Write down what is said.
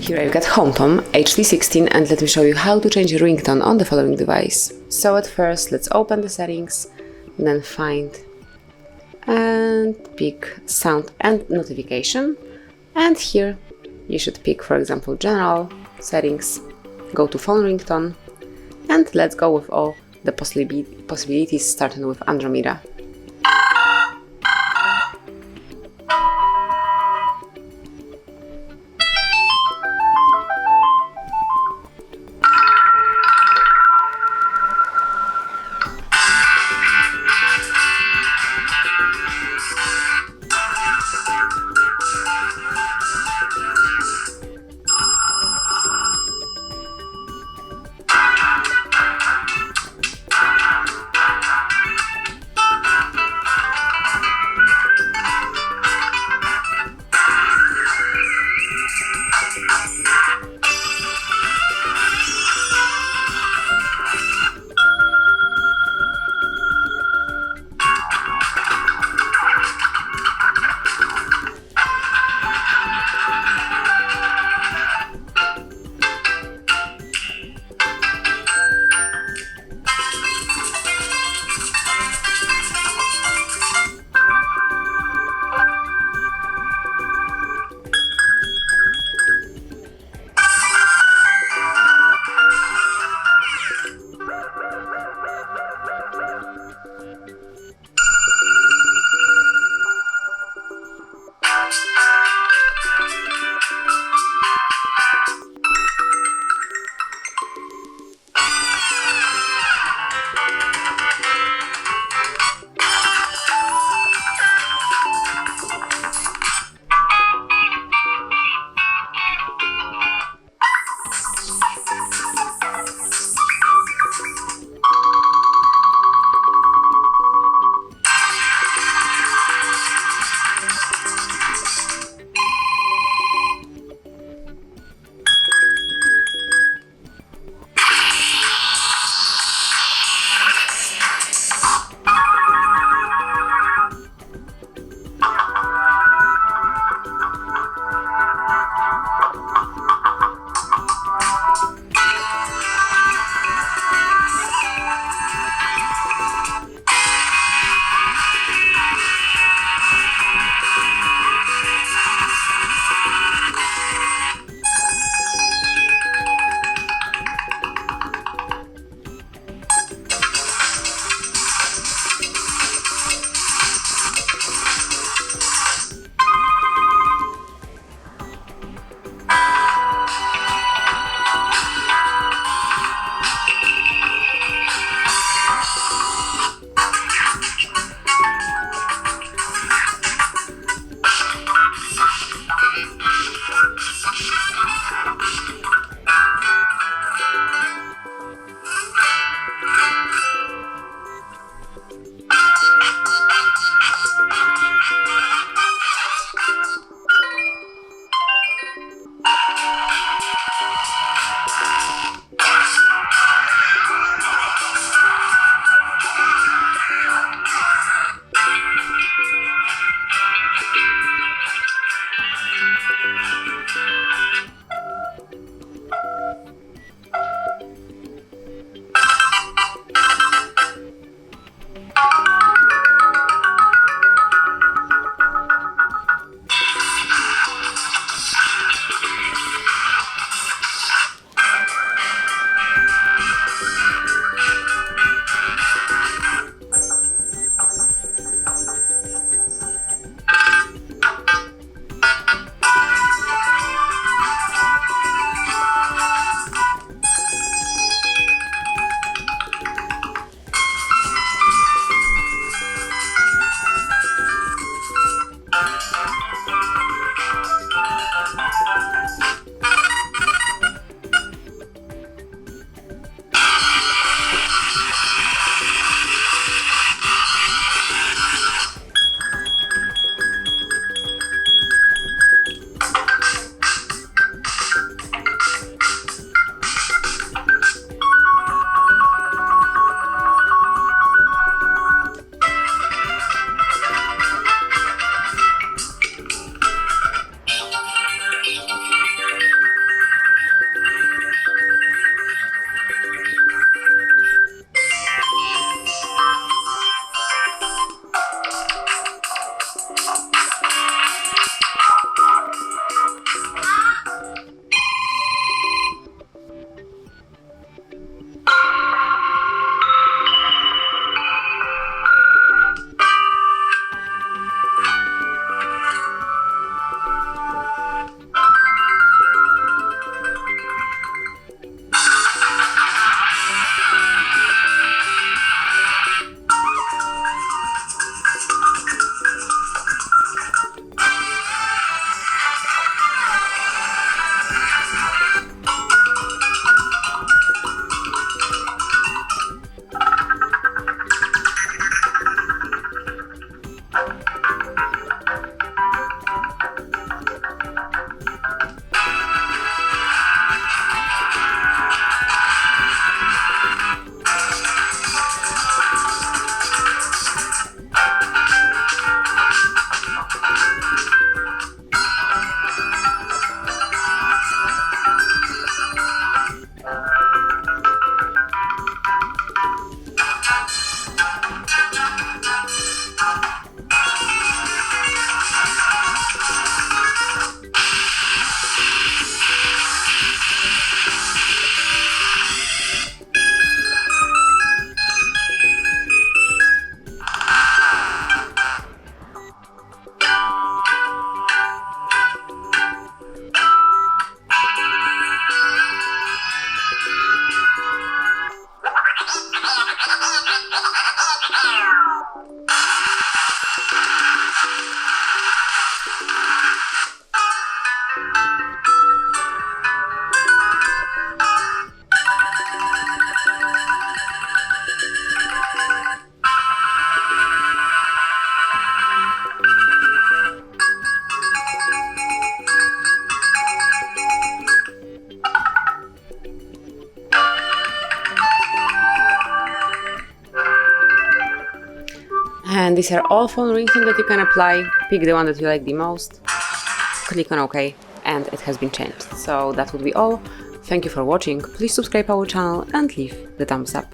Here I've got HOMTOM HT16 and let me show you how to change a ringtone on the following device. So at first let's open the settings, then find and pick sound and notification, and here you should pick, for example, general settings, go to phone ringtone, and let's go with all the possibilities starting with Andromeda. And these are all phone ringtones that you can apply. Pick the one that you like the most, click on OK, and it has been changed. So that would be all. Thank you for watching. Please subscribe our channel and leave the thumbs up.